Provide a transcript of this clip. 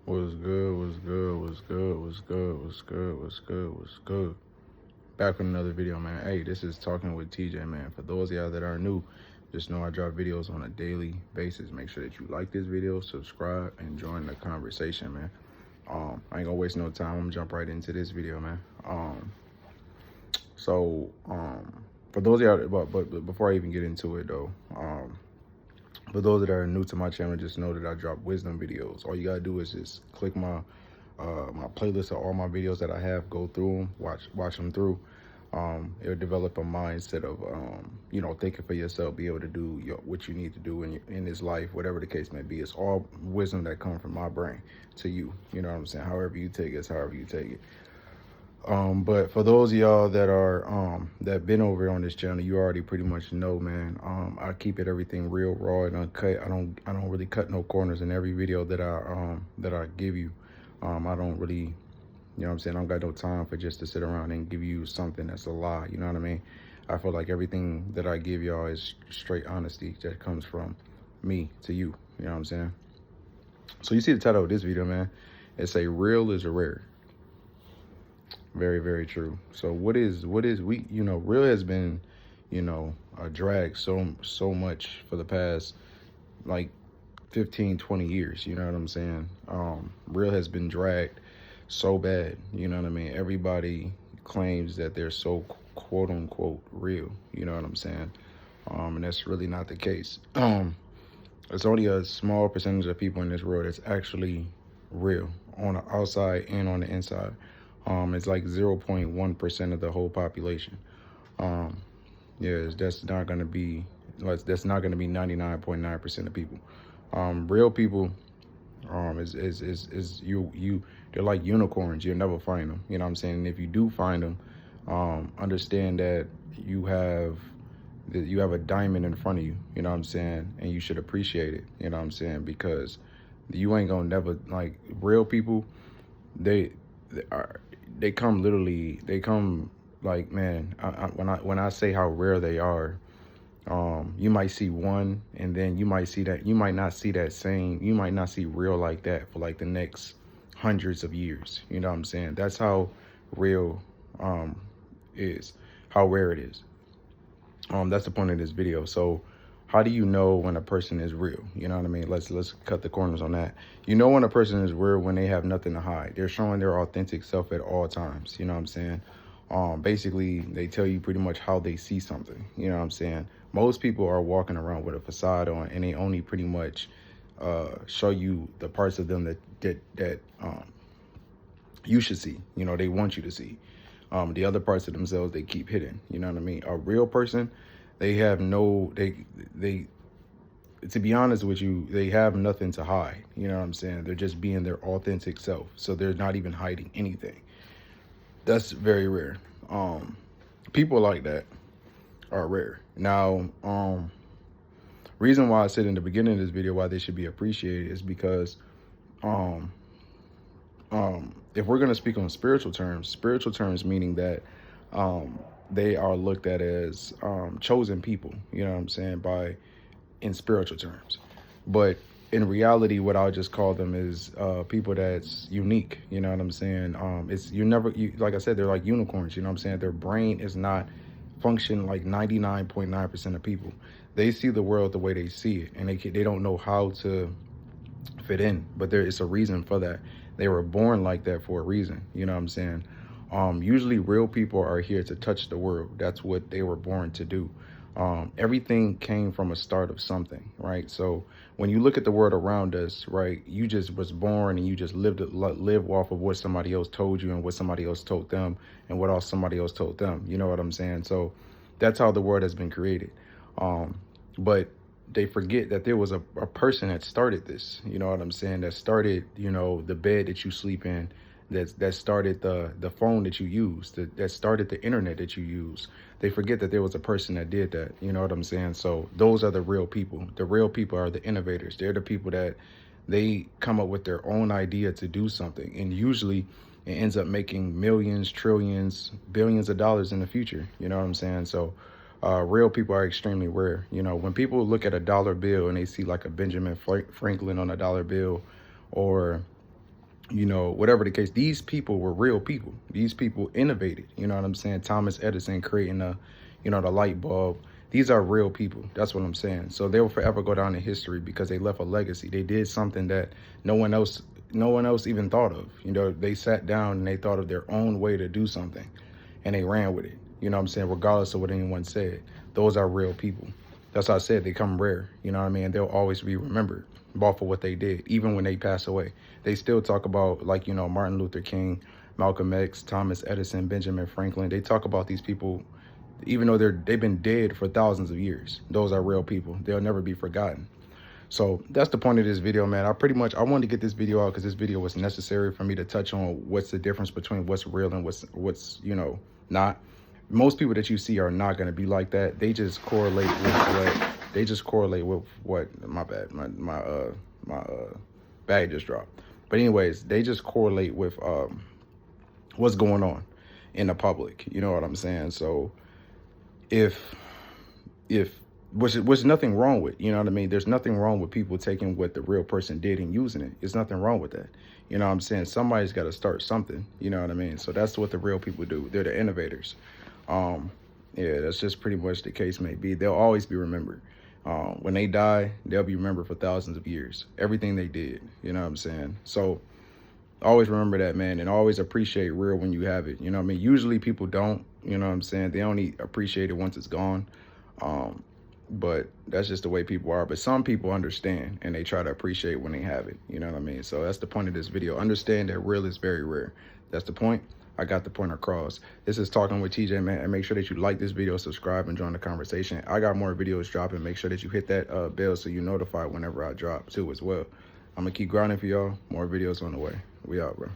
What's good? What's good? What's good? What's good? What's good? What's good? What's good? Back with another video, man. Hey, this is Talking with TJ, man. For those of y'all that are new, just know I drop videos on a daily basis. Make sure that you like this video, subscribe, and join the conversation, man. I ain't gonna waste no time. I'm gonna jump right into this video, man. So, for those of y'all, but before I even get into it, though, for those that are new to my channel, just know that I drop wisdom videos. All you gotta do is just click my playlist of all my videos that I have, go through them, watch them through. It'll develop a mindset of thinking for yourself, be able to do what you need to do in this life, whatever the case may be. It's all wisdom that comes from my brain to you. You know what I'm saying? However you take it, it's however you take it. But for those of y'all that are that been over on this channel, you already pretty much know, man. I keep it everything real, raw, and uncut. I don't really cut no corners in every video that I give you. I don't really, you know what I'm saying, I don't got no time for just to sit around and give you something that's a lie. You know what I mean? I feel like everything that I give y'all is straight honesty that comes from me to you. You know what I'm saying? So you see the title of this video, man. It's a real is a rare. Very, very true. So what is we, real has been, a drag so much for the past like 15, 20 years. You know what I'm saying? Real has been dragged so bad. You know what I mean? Everybody claims that they're so quote unquote real. You know what I'm saying? And that's really not the case. It's only a small percentage of people in this world that's actually real on the outside and on the inside. It's like 0.1% of the whole population. That's not gonna be 99.9% of people. Real people, is you. They're like unicorns. You'll never find them. You know what I'm saying? And if you do find them, understand that you have a diamond in front of you. You know what I'm saying? And you should appreciate it. You know what I'm saying? Because you ain't gonna never, like, real people. They come like, man, when I say how rare they are, you might see one, and then you might not see real like that for like the next hundreds of years. You know what I'm saying? That's how real is, how rare it is. That's the point of this video. So how do you know when a person is real? You know what I mean? Let's cut the corners on that. You know when a person is real when they have nothing to hide. They're showing their authentic self at all times. You know what I'm saying? Basically, they tell you pretty much how they see something. You know what I'm saying? Most people are walking around with a facade on, and they only pretty much show you the parts of them that you should see. You know, they want you to see. The other parts of themselves they keep hidden. You know what I mean? A real person, they have to be honest with you, they have nothing to hide. You know what I'm saying? They're just being their authentic self. So they're not even hiding anything. That's very rare. People like that are rare. Now, reason why I said in the beginning of this video why they should be appreciated is because if we're going to speak on spiritual terms meaning that they are looked at as chosen people, you know what I'm saying, in spiritual terms. But in reality, what I'll just call them is people that's unique. You know what I'm saying? Like I said, they're like unicorns. You know what I'm saying? Their brain is not function like 99.9% of people. They see the world the way they see it, and they don't know how to fit in. But there is a reason for that. They were born like that for a reason. You know what I'm saying? Usually real people are here to touch the world. That's what they were born to do. Everything came from a start of something, right? So when you look at the world around us, right, you just was born and you just live off of what somebody else told you and what somebody else told them and what else somebody else told them. You know what I'm saying? So that's how the world has been created. But they forget that there was a person that started this. You know what I'm saying? That started, the bed that you sleep in, that started the phone that you use, that started the internet that you use. They forget that there was a person that did that. You know what I'm saying? So those are the real people. The real people are the innovators. They're the people that they come up with their own idea to do something. And usually it ends up making millions, trillions, billions of dollars in the future. You know what I'm saying? So real people are extremely rare. When people look at a dollar bill and they see like a Benjamin Franklin on a dollar bill, or you know, whatever the case, these people were real people. These people innovated, you know what I'm saying? Thomas Edison creating you know, the light bulb. These are real people. That's what I'm saying. So they will forever go down in history because they left a legacy. They did something that no one else even thought of. You know, they sat down and they thought of their own way to do something and they ran with it. You know what I'm saying? Regardless of what anyone said. Those are real people. That's why I said they come rare. You know what I mean? They'll always be remembered for what they did, even when they pass away. They still talk about, like, you know, Martin Luther King, Malcolm X, Thomas Edison, Benjamin Franklin. They talk about these people, even though they've been dead for thousands of years. Those are real people. They'll never be forgotten. So that's the point of this video, man. I wanted to get this video out because this video was necessary for me to touch on what's the difference between what's real and what's you know, not. Most people that you see are not going to be like that. They just correlate with what my bad, my bag just dropped. But anyways, they just correlate with what's going on in the public. You know what I'm saying? So if which nothing wrong with, you know what I mean? There's nothing wrong with people taking what the real person did and using it. There's nothing wrong with that. You know what I'm saying? Somebody's got to start something, you know what I mean? So that's what the real people do. They're the innovators. Yeah, that's just pretty much the case may be. They'll always be remembered. When they die, they'll be remembered for thousands of years. Everything they did, you know what I'm saying? So always remember that, man, and always appreciate real when you have it. You know what I mean? Usually people don't, you know what I'm saying? They only appreciate it once it's gone. But that's just the way people are. But some people understand and they try to appreciate when they have it. You know what I mean? So that's the point of this video. Understand that real is very rare. That's the point. I got the point across. This is Talking with TJ, man. And make sure that you like this video, subscribe, and join the conversation. I got more videos dropping. Make sure that you hit that bell so you're notified whenever I drop too as well. I'm going to keep grinding for y'all. More videos on the way. We out, bro.